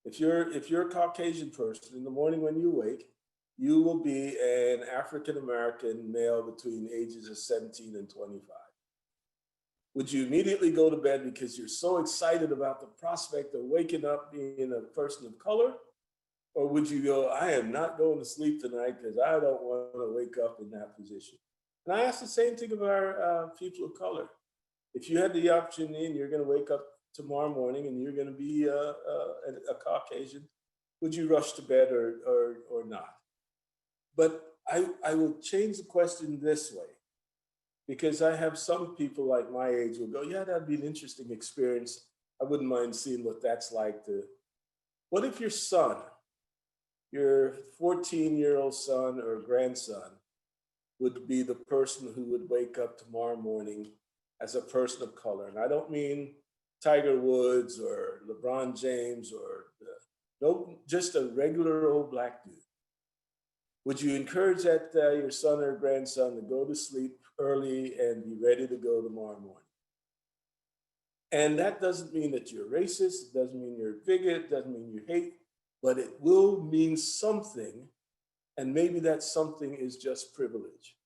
if you're a Caucasian person, in the morning when you awake, you will be an African-American male between ages of 17 and 25. Would you immediately go to bed because you're so excited about the prospect of waking up being a person of color? Or would you go, I am not going to sleep tonight because I don't want to wake up in that position? And I ask the same thing of our people of color. If you had the opportunity and you're going to wake up tomorrow morning and you're going to be a Caucasian, would you rush to bed or not? But I will change the question this way, because I have some people like my age who go, yeah, that'd be an interesting experience. I wouldn't mind seeing what that's like to. What if your son, your 14-year-old son or grandson, would be the person who would wake up tomorrow morning as a person of color? And I don't mean Tiger Woods or LeBron James or no, just a regular old Black dude. Would you encourage that your son or grandson to go to sleep early and be ready to go tomorrow morning? And that doesn't mean that you're racist, it doesn't mean you're a bigot, it doesn't mean you hate, but it will mean something. And maybe that something is just privilege,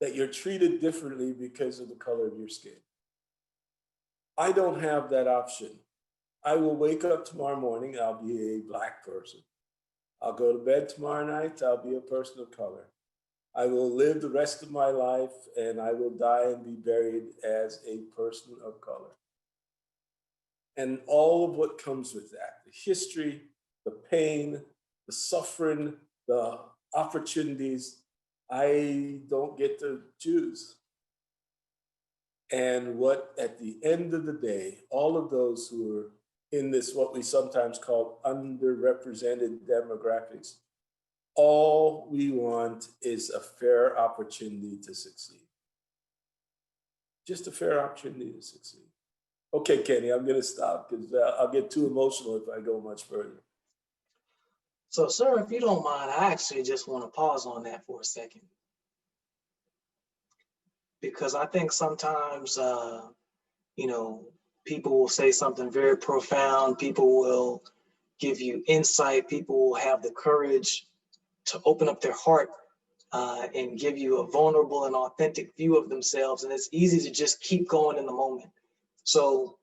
that you're treated differently because of the color of your skin. I don't have that option. I will wake up tomorrow morning, I'll be a Black person. I'll go to bed tomorrow night, I'll be a person of color. I will live the rest of my life and I will die and be buried as a person of color. And all of what comes with that, the history, the pain, the suffering, the opportunities, I don't get to choose. And what, at the end of the day, all of those who are in this, what we sometimes call underrepresented demographics, all we want is a fair opportunity to succeed. Just a fair opportunity to succeed. Okay, Kenny, I'm going to stop because I'll get too emotional if I go much further. So, sir, if you don't mind, I actually just want to pause on that for a second. Because I think sometimes, people will say something very profound. People will give you insight. People will have the courage to open up their heart and give you a vulnerable and authentic view of themselves. And it's easy to just keep going in the moment. So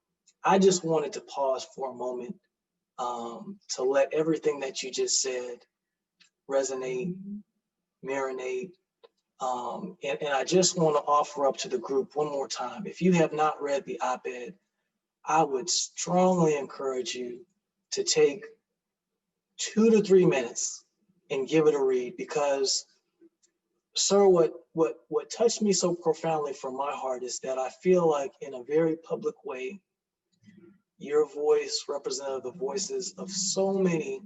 I just wanted to pause for a moment to let everything that you just said resonate, marinate. And I just want to offer up to the group one more time. If you have not read the op-ed, I would strongly encourage you to take 2 to 3 minutes and give it a read, because, sir, what touched me so profoundly from my heart is that I feel like in a very public way, your voice represented the voices of so many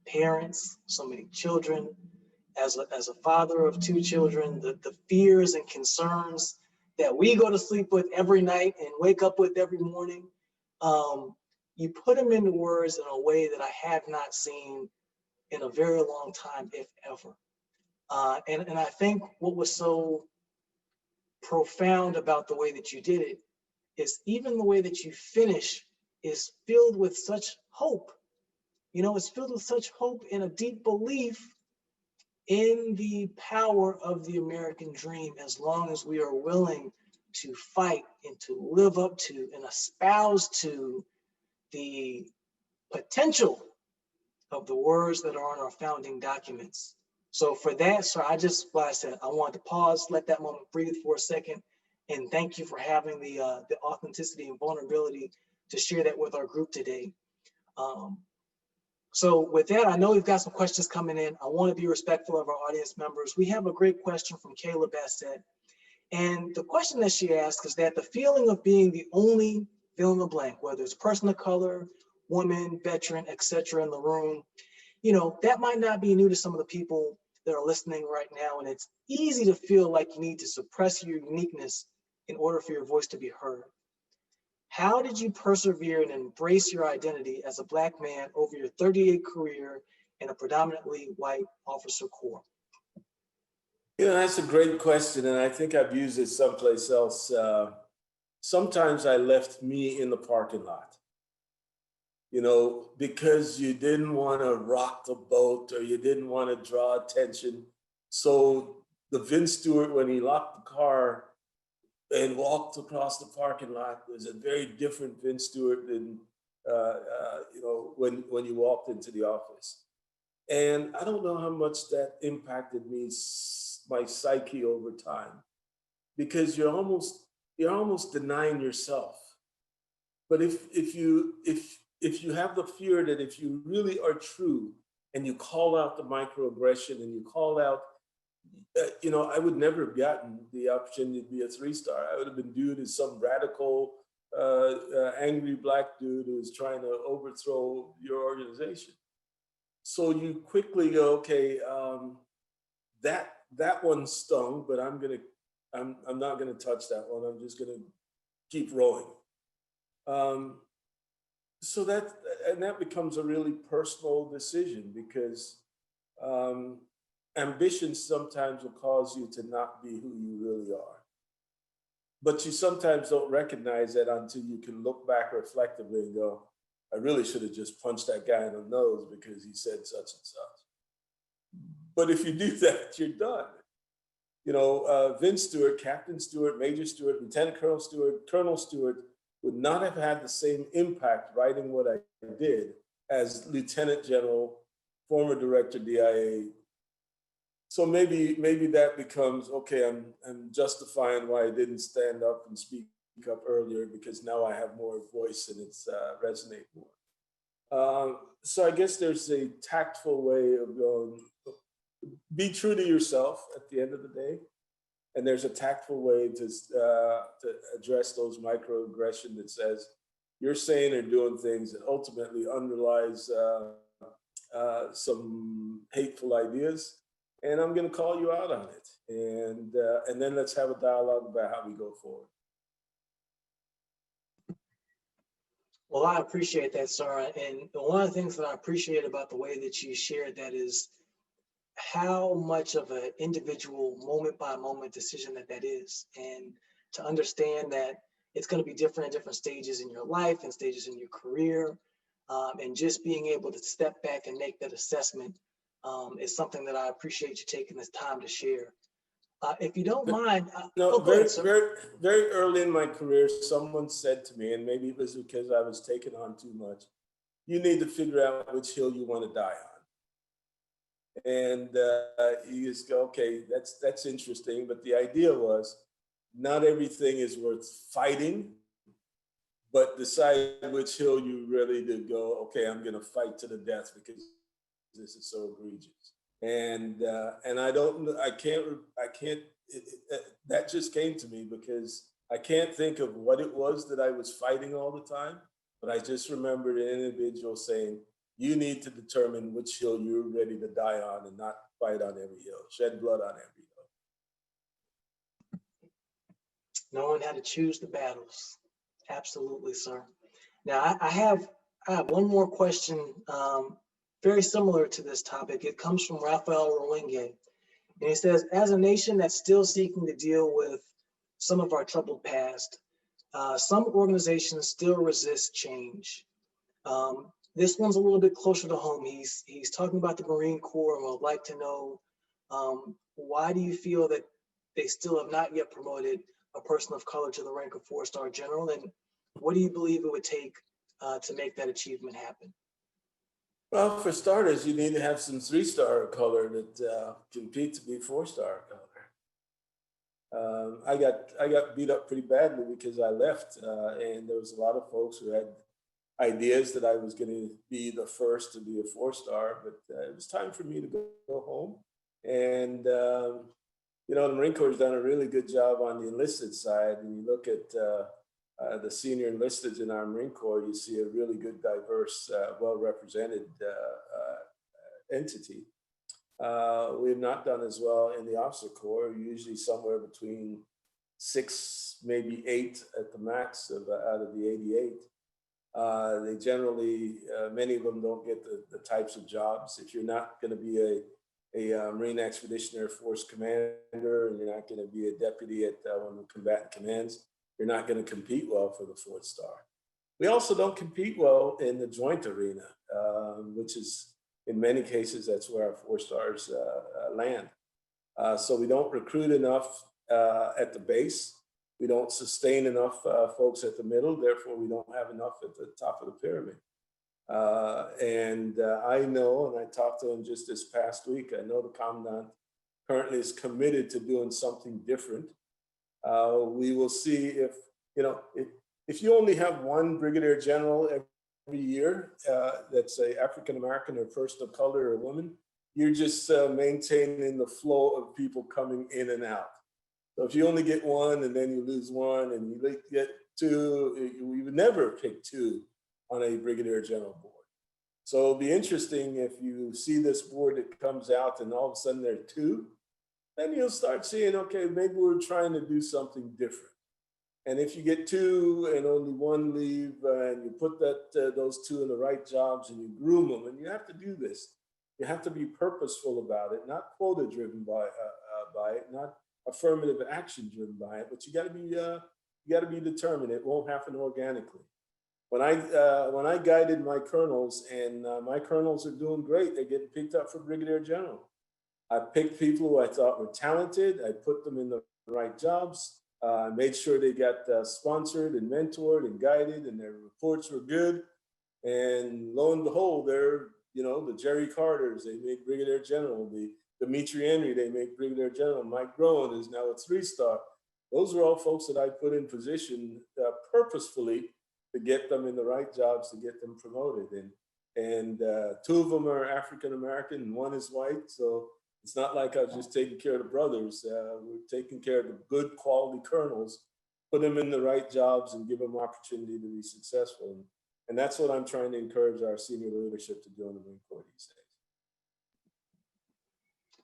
parents, so many children. As a father of 2 children, the fears and concerns that we go to sleep with every night and wake up with every morning, you put them into words in a way that I have not seen in a very long time, if ever. And I think what was so profound about the way that you did it is even the way that you finish is filled with such hope. It's filled with such hope and a deep belief in the power of the American dream, as long as we are willing to fight and to live up to and espouse to the potential of the words that are on our founding documents. So for that, sir, like I said, I wanted to pause, let that moment breathe for a second, and thank you for having the authenticity and vulnerability to share that with our group today. So with that, I know we've got some questions coming in. I want to be respectful of our audience members. We have a great question from Kayla Bassett. And the question that she asked is that the feeling of being the only fill in the blank, whether it's person of color, woman, veteran, etc. in the room, that might not be new to some of the people that are listening right now. And it's easy to feel like you need to suppress your uniqueness in order for your voice to be heard. How did you persevere and embrace your identity as a Black man over your 38 career in a predominantly white officer corps? That's a great question. And I think I've used it someplace else. Sometimes I left me in the parking lot, because you didn't want to rock the boat or you didn't want to draw attention. So the Vince Stewart, when he locked the car and walked across the parking lot, was a very different Vince Stewart than when you walked into the office. And I don't know how much that impacted me, my psyche over time, because you're almost denying yourself. But if you have the fear that if you really are true and you call out the microaggression and you call out, I would never have gotten the opportunity to be a 3-star. I would have been viewed as some radical, angry Black dude who was trying to overthrow your organization. So you quickly go, okay, that one stung, but I'm not gonna touch that one. I'm just gonna keep rowing. So that becomes a really personal decision, because um, ambition sometimes will cause you to not be who you really are. But you sometimes don't recognize that until you can look back reflectively and go, I really should have just punched that guy in the nose because he said such and such. But if you do that, you're done. Vince Stewart, Captain Stewart, Major Stewart, Lieutenant Colonel Stewart, Colonel Stewart would not have had the same impact writing what I did as Lieutenant General, former Director DIA. So maybe that becomes, okay, I'm justifying why I didn't stand up and speak up earlier because now I have more voice and it's resonate more. So I guess there's a tactful way of going, be true to yourself at the end of the day. And there's a tactful way to address those microaggressions that says you're saying or doing things that ultimately underlies some hateful ideas, and I'm going to call you out on it. And then let's have a dialogue about how we go forward. Well, I appreciate that, sir. And one of the things that I appreciate about the way that you shared that is how much of an individual moment by moment decision that is. And to understand that it's going to be different at different stages in your life and stages in your career. And just being able to step back and make that assessment is something that I appreciate you taking this time to share. If you don't mind, very early in my career, someone said to me, and maybe it was because I was taking on too much, you need to figure out which hill you want to die on. And you just go, okay, that's interesting. But the idea was not everything is worth fighting, but decide which hill you really to go, okay, I'm going to fight to the death because this is so egregious. And that just came to me because I can't think of what it was that I was fighting all the time, but I just remembered an individual saying, you need to determine which hill you're ready to die on and not fight on every hill, shed blood on every hill. Knowing how to choose the battles. Absolutely, sir. Now, I have one more question, very similar to this topic. It comes from Rafael Rolingue. And he says, as a nation that's still seeking to deal with some of our troubled past, some organizations still resist change. This one's a little bit closer to home. He's talking about the Marine Corps and would like to know, why do you feel that they still have not yet promoted a person of color to the rank of 4-star general? And what do you believe it would take to make that achievement happen? Well, for starters, you need to have some 3-star color that compete to be 4-star color. I got beat up pretty badly because I left, and there was a lot of folks who had ideas that I was going to be the first to be a 4-star, but it was time for me to go home. And the Marine Corps has done a really good job on the enlisted side. And you look at the senior enlisted in our Marine Corps, you see a really good, diverse, well-represented entity. We have not done as well in the officer corps, usually somewhere between 6, maybe 8 at the max out of the 88. They generally, many of them don't get the types of jobs. If you're not going to be a Marine Expeditionary Force commander and you're not going to be a deputy at one of the combatant commands, you're not going to compete well for the 4th star. We also don't compete well in the joint arena, which is, in many cases, that's where our 4 stars land. So we don't recruit enough at the base. We don't sustain enough folks at the middle. Therefore, we don't have enough at the top of the pyramid. I know, and I talked to him just this past week, I know the commandant currently is committed to doing something different. We will see if you only have one brigadier general every year that's a African American or person of color or a woman, you're just maintaining the flow of people coming in and out. So if you only get one and then you lose one and you get 2, we would never pick 2 on a brigadier general board. So it'll be interesting if you see this board that comes out and all of a sudden there are 2, then you'll start seeing, okay, maybe we're trying to do something different. And if you get 2 and only 1 leave and you put those 2 in the right jobs and you groom them, and you have to do this. You have to be purposeful about it, not quota driven by it, not affirmative action driven by it, but you got to be determined. It won't happen organically. When I guided my colonels, and my colonels are doing great, they're getting picked up for brigadier general. I picked people who I thought were talented. I put them in the right jobs. Made sure they got sponsored and mentored and guided, and their reports were good. And lo and behold, they're, the Jerry Carters, they make brigadier general. The Dimitri Henry, they make brigadier general. Mike Groen is now a 3-star. Those are all folks that I put in position purposefully to get them in the right jobs, to get them promoted. And 2 of them are African American and 1 is white. So it's not like I was just taking care of the brothers. We're taking care of the good quality colonels, put them in the right jobs and give them opportunity to be successful. And that's what I'm trying to encourage our senior leadership to do in the Marine Corps these days.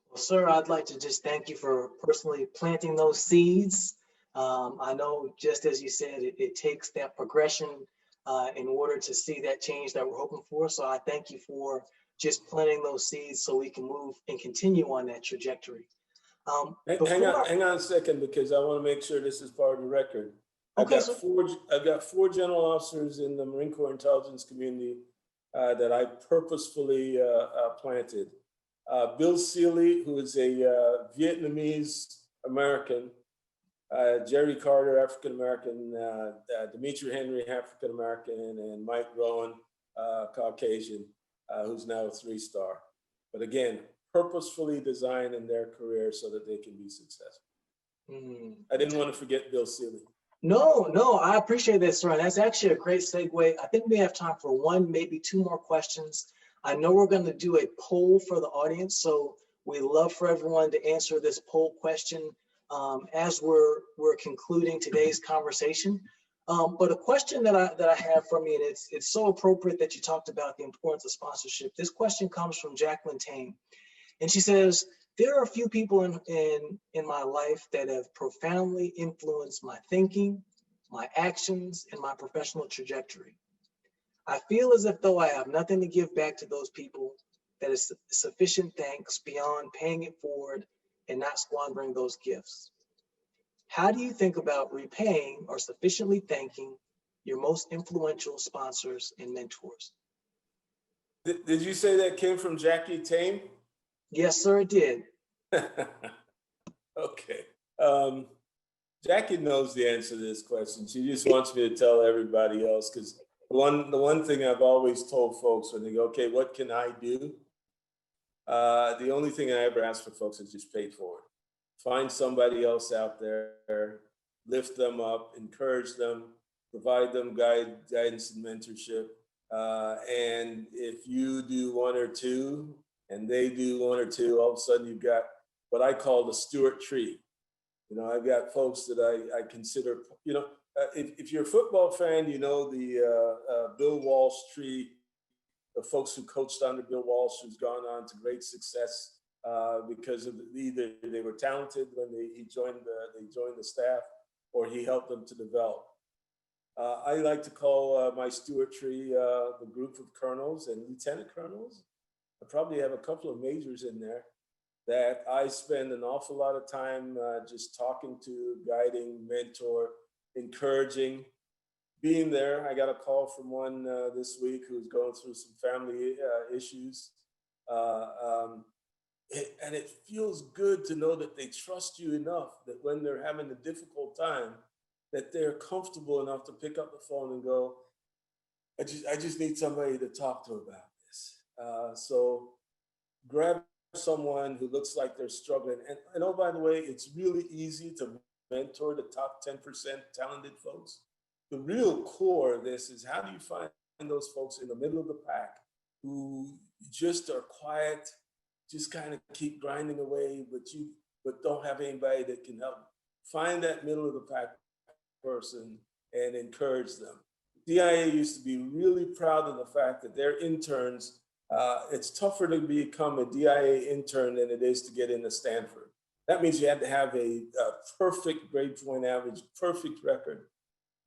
Well, sir, I'd like to just thank you for personally planting those seeds. I know, just as you said, it takes that progression in order to see that change that we're hoping for. So I thank you for just planting those seeds so we can move and continue on that trajectory. Hang on a second, because I want to make sure this is part of the record. Okay, I've got 4 general officers in the Marine Corps intelligence community that I purposefully planted. Bill Seeley, who is a Vietnamese American, Jerry Carter, African American, Dimitri Henry, African American, and Mike Rowan, Caucasian, who's now a 3-star. But again, purposefully designed in their career so that they can be successful. I didn't want to forget Bill Seeley. No, I appreciate that, sir. That's actually a great segue. I think we have time for 1, maybe 2 more questions. I know we're going to do a poll for the audience, so we'd love for everyone to answer this poll question as we're concluding today's conversation. But a question that I have from you, and it's so appropriate that you talked about the importance of sponsorship. This question comes from Jacqueline Tame, and she says, there are a few people in my life that have profoundly influenced my thinking, my actions, and my professional trajectory. I feel as if though I have nothing to give back to those people that is sufficient thanks beyond paying it forward and not squandering those gifts. How do you think about repaying or sufficiently thanking your most influential sponsors and mentors? Did you say that came from Jackie Tame? Yes, sir, it did. Okay. Jackie knows the answer to this question. She just wants me to tell everybody else, because the one thing I've always told folks when they go, okay, what can I do? The only thing I ever ask for folks is just pay it forward. Find somebody else out there, lift them up, encourage them, provide them guidance and mentorship. And if you do 1 or 2 and they do 1 or 2, all of a sudden you've got what I call the Stewart tree. I've got folks that I consider, if you're a football fan, you know the Bill Walsh tree, the folks who coached under Bill Walsh, who's gone on to great success because of either they were talented when he joined the staff, or he helped them to develop. I like to call my Stewart tree the group of colonels and lieutenant colonels. I probably have a couple of majors in there that I spend an awful lot of time just talking to, guiding, mentor, encouraging, being there. I got a call from one this week who's going through some family issues. And it feels good to know that they trust you enough that when they're having a difficult time, that they're comfortable enough to pick up the phone and go, I just need somebody to talk to about this. So grab someone who looks like they're struggling. And oh, by the way, it's really easy to mentor the top 10% talented folks. The real core of this is, how do you find those folks in the middle of the pack who just are quiet, just kind of keep grinding away, but don't have anybody that can help? Find that middle of the pack person and encourage them. DIA used to be really proud of the fact that their interns, it's tougher to become a DIA intern than it is to get into Stanford. That means you had to have a perfect grade point average, perfect record.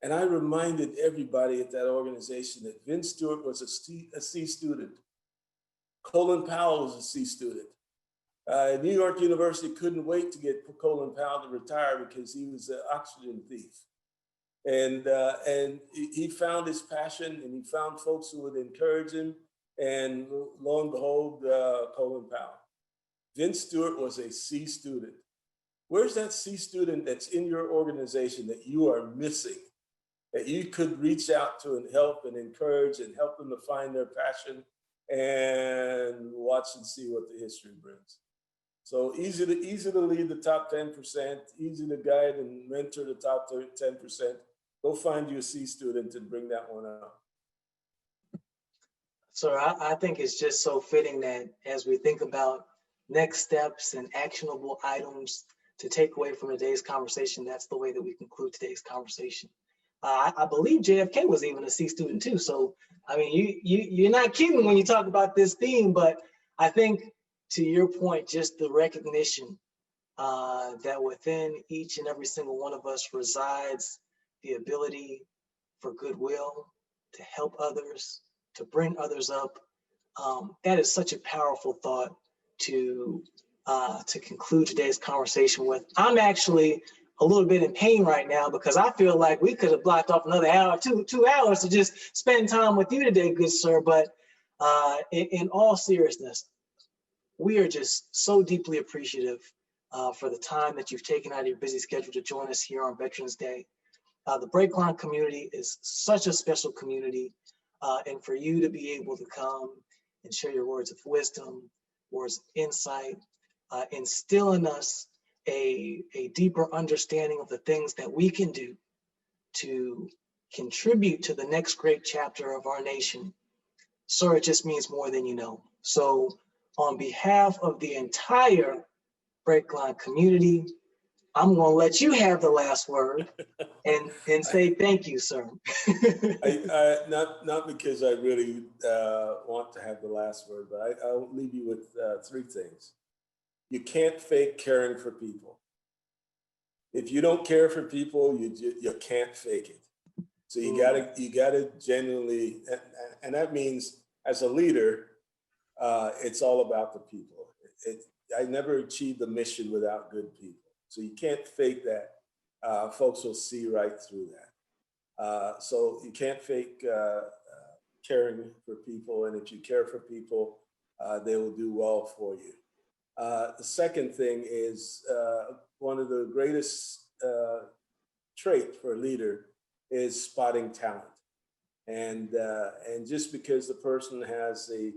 And I reminded everybody at that organization that Vince Stewart was a C student. Colin Powell was a C student. New York University couldn't wait to get Colin Powell to retire because he was an oxygen thief. And he found his passion, and he found folks who would encourage him. And lo and behold, Colin Powell. Vince Stewart was a C student. Where's that C student that's in your organization that you are missing, that you could reach out to and help and encourage and help them to find their passion and watch and see what the history brings? So easy to lead the top 10%, easy to guide and mentor the top 10%. Go find you a C student and bring that one up. So I think it's just so fitting that as we think about next steps and actionable items to take away from today's conversation, that's the way that we conclude today's conversation. I believe JFK was even a C student too. So, I mean, you're not kidding when you talk about this theme, but I think to your point, just the recognition that within each and every single one of us resides the ability for goodwill, to help others, to bring others up. That is such a powerful thought to conclude today's conversation with. I'm actually a little bit in pain right now because I feel like we could have blocked off another hour, two hours to just spend time with you today, good sir. But in all seriousness, we are just so deeply appreciative for the time that you've taken out of your busy schedule to join us here on Veterans Day. The BreakLine community is such a special community, and for you to be able to come and share your words of wisdom, words of insight, instill in us a deeper understanding of the things that we can do to contribute to the next great chapter of our nation. Sir, it just means more than you know. So on behalf of the entire BreakLine community, I'm going to let you have the last word and say thank you, sir. Not because I really want to have the last word, but I'll leave you with three things. You can't fake caring for people. If you don't care for people, you can't fake it. So you gotta genuinely, and that means as a leader, it's all about the people. I never achieved the mission without good people. So you can't fake that. Folks will see right through that. So you can't fake caring for people. And if you care for people, they will do well for you. The second thing is one of the greatest traits for a leader is spotting talent. And just because the person has a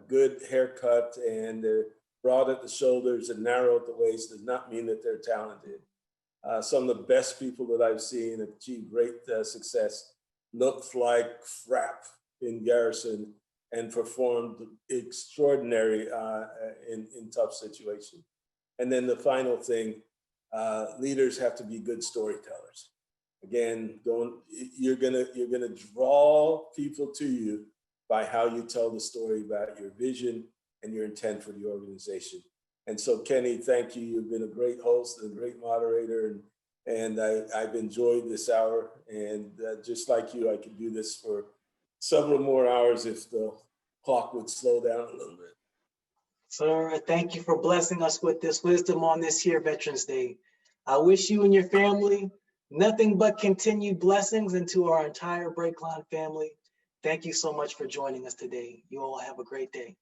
good haircut and they're broad at the shoulders and narrow at the waist does not mean that they're talented. Some of the best people that I've seen achieve great success looked like crap in Garrison and performed extraordinary in tough situations. And then the final thing, leaders have to be good storytellers. Again, you're gonna draw people to you by how you tell the story about your vision and your intent for the organization. And so, Kenny, thank you. You've been a great host and a great moderator, and I've enjoyed this hour. And just like you, I could do this for several more hours if the clock would slow down a little bit. Sir, thank you for blessing us with this wisdom on this here Veterans Day. I wish you and your family nothing but continued blessings, and to our entire BreakLine family, thank you so much for joining us today. You all have a great day.